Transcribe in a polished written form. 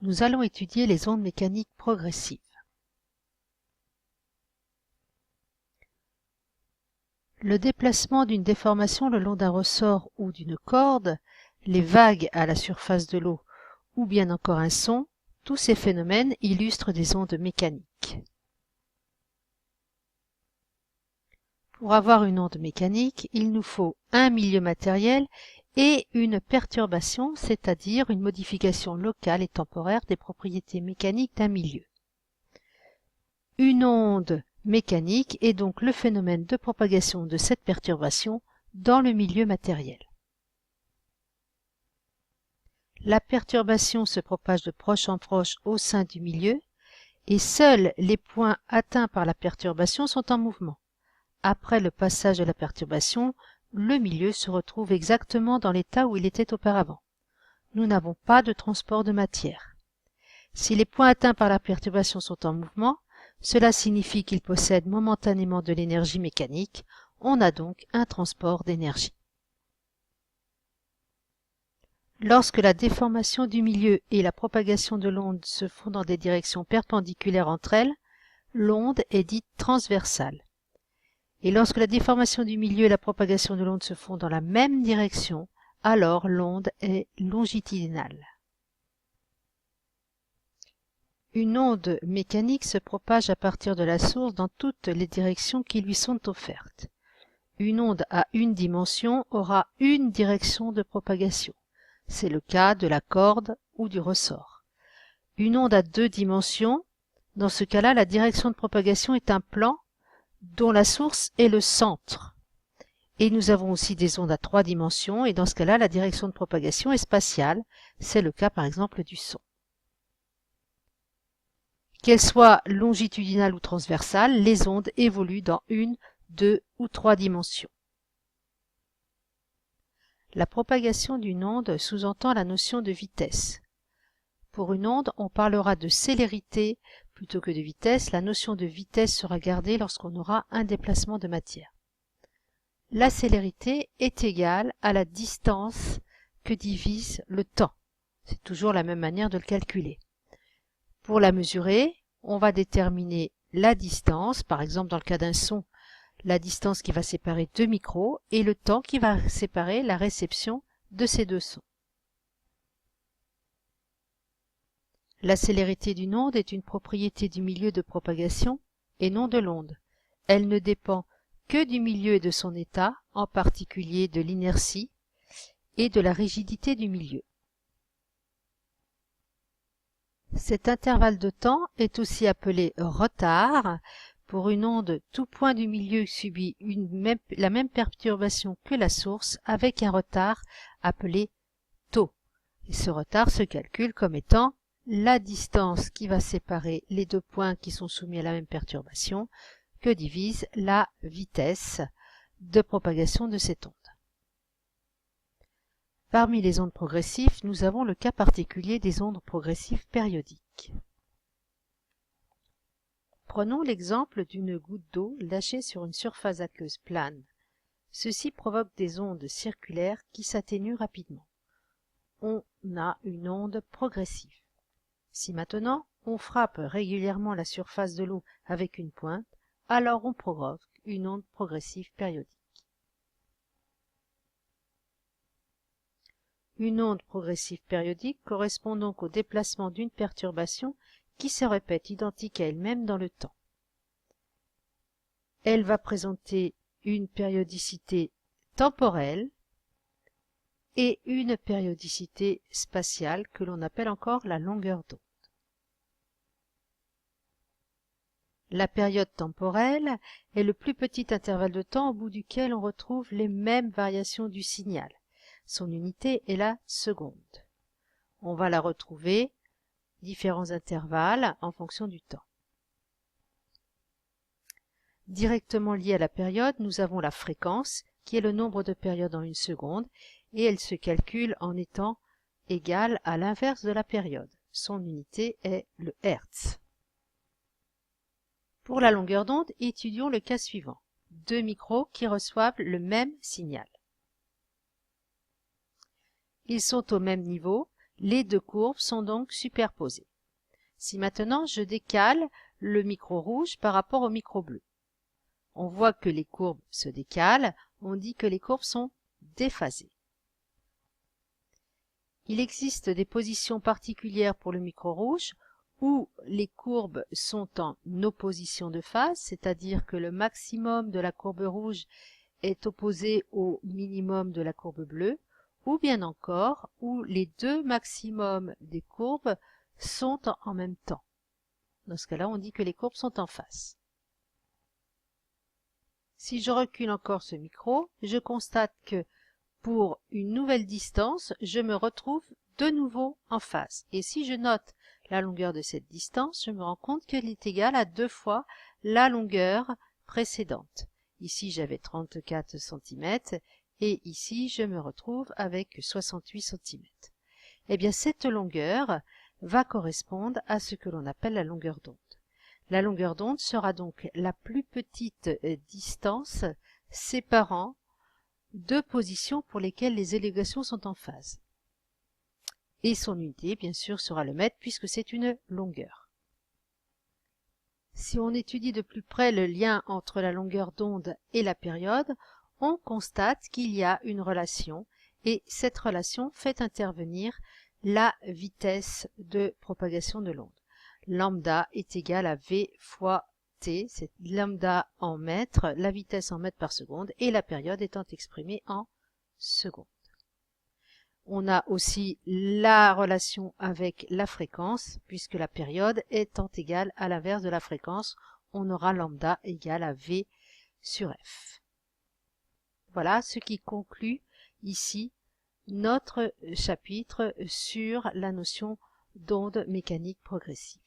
nous allons étudier les ondes mécaniques progressives. Le déplacement d'une déformation le long d'un ressort ou d'une corde, les vagues à la surface de l'eau ou bien encore un son, tous ces phénomènes illustrent des ondes mécaniques. Pour avoir une onde mécanique, il nous faut un milieu matériel et une perturbation, c'est-à-dire une modification locale et temporaire des propriétés mécaniques d'un milieu. Une onde mécanique est donc le phénomène de propagation de cette perturbation dans le milieu matériel. La perturbation se propage de proche en proche au sein du milieu et seuls les points atteints par la perturbation sont en mouvement. Après le passage de la perturbation, le milieu se retrouve exactement dans l'état où il était auparavant. Nous n'avons pas de transport de matière. Si les points atteints par la perturbation sont en mouvement, cela signifie qu'ils possèdent momentanément de l'énergie mécanique. On a donc un transport d'énergie. Lorsque la déformation du milieu et la propagation de l'onde se font dans des directions perpendiculaires entre elles, l'onde est dite transversale. Et lorsque la déformation du milieu et la propagation de l'onde se font dans la même direction, alors l'onde est longitudinale. Une onde mécanique se propage à partir de la source dans toutes les directions qui lui sont offertes. Une onde à une dimension aura une direction de propagation. C'est le cas de la corde ou du ressort. Une onde à deux dimensions, dans ce cas-là, la direction de propagation est un plan dont la source est le centre. Et nous avons aussi des ondes à trois dimensions, et dans ce cas-là, la direction de propagation est spatiale. C'est le cas par exemple du son. Qu'elles soient longitudinales ou transversales, les ondes évoluent dans une, deux ou trois dimensions. La propagation d'une onde sous-entend la notion de vitesse. Pour une onde, on parlera de célérité plutôt que de vitesse. La notion de vitesse sera gardée lorsqu'on aura un déplacement de matière. La célérité est égale à la distance que divise le temps. C'est toujours la même manière de le calculer. Pour la mesurer, on va déterminer la distance, par exemple dans le cas d'un son, la distance qui va séparer deux micros et le temps qui va séparer la réception de ces deux sons. La célérité d'une onde est une propriété du milieu de propagation et non de l'onde. Elle ne dépend que du milieu et de son état, en particulier de l'inertie et de la rigidité du milieu. Cet intervalle de temps est aussi appelé retard. Pour une onde, tout point du milieu subit la même perturbation que la source avec un retard appelé taux. Et ce retard se calcule comme étant la distance qui va séparer les deux points qui sont soumis à la même perturbation que divise la vitesse de propagation de cette onde. Parmi les ondes progressives, nous avons le cas particulier des ondes progressives périodiques. Prenons l'exemple d'une goutte d'eau lâchée sur une surface aqueuse plane. Ceci provoque des ondes circulaires qui s'atténuent rapidement. On a une onde progressive. Si maintenant on frappe régulièrement la surface de l'eau avec une pointe, alors on provoque une onde progressive périodique. Une onde progressive périodique correspond donc au déplacement d'une perturbation qui se répète identique à elle-même dans le temps. Elle va présenter une périodicité temporelle et une périodicité spatiale que l'on appelle encore la longueur d'onde. La période temporelle est le plus petit intervalle de temps au bout duquel on retrouve les mêmes variations du signal. Son unité est la seconde. On va la retrouver différents intervalles en fonction du temps. Directement liée à la période, nous avons la fréquence, qui est le nombre de périodes en une seconde, et elle se calcule en étant égale à l'inverse de la période. Son unité est le Hertz. Pour la longueur d'onde, étudions le cas suivant. Deux micros qui reçoivent le même signal. Ils sont au même niveau, Les deux courbes sont donc superposées. Si maintenant je décale le micro rouge par rapport au micro bleu, on voit que les courbes se décalent, on dit que les courbes sont déphasées. Il existe des positions particulières pour le micro rouge où les courbes sont en opposition de phase, c'est-à-dire que le maximum de la courbe rouge est opposé au minimum de la courbe bleue, ou bien encore où les deux maximums des courbes sont en même temps. Dans ce cas-là, on dit que les courbes sont en face. Si je recule encore ce micro, je constate que pour une nouvelle distance, je me retrouve de nouveau en face. Et si je note la longueur de cette distance, je me rends compte qu'elle est égale à 2 fois la longueur précédente. Ici, j'avais 34 cm et ici, je me retrouve avec 68 cm. Eh bien, cette longueur va correspondre à ce que l'on appelle la longueur d'onde. La longueur d'onde sera donc la plus petite distance séparant deux positions pour lesquelles les élévations sont en phase. Et son unité, bien sûr, sera le mètre puisque c'est une longueur. Si on étudie de plus près le lien entre la longueur d'onde et la période, on constate qu'il y a une relation et cette relation fait intervenir la vitesse de propagation de l'onde. Lambda est égal à v fois t, c'est lambda en mètres, la vitesse en mètres par seconde et la période étant exprimée en secondes. On a aussi la relation avec la fréquence, puisque la période étant égale à l'inverse de la fréquence, on aura lambda égale à v sur f. Voilà ce qui conclut ici notre chapitre sur la notion d'onde mécanique progressive.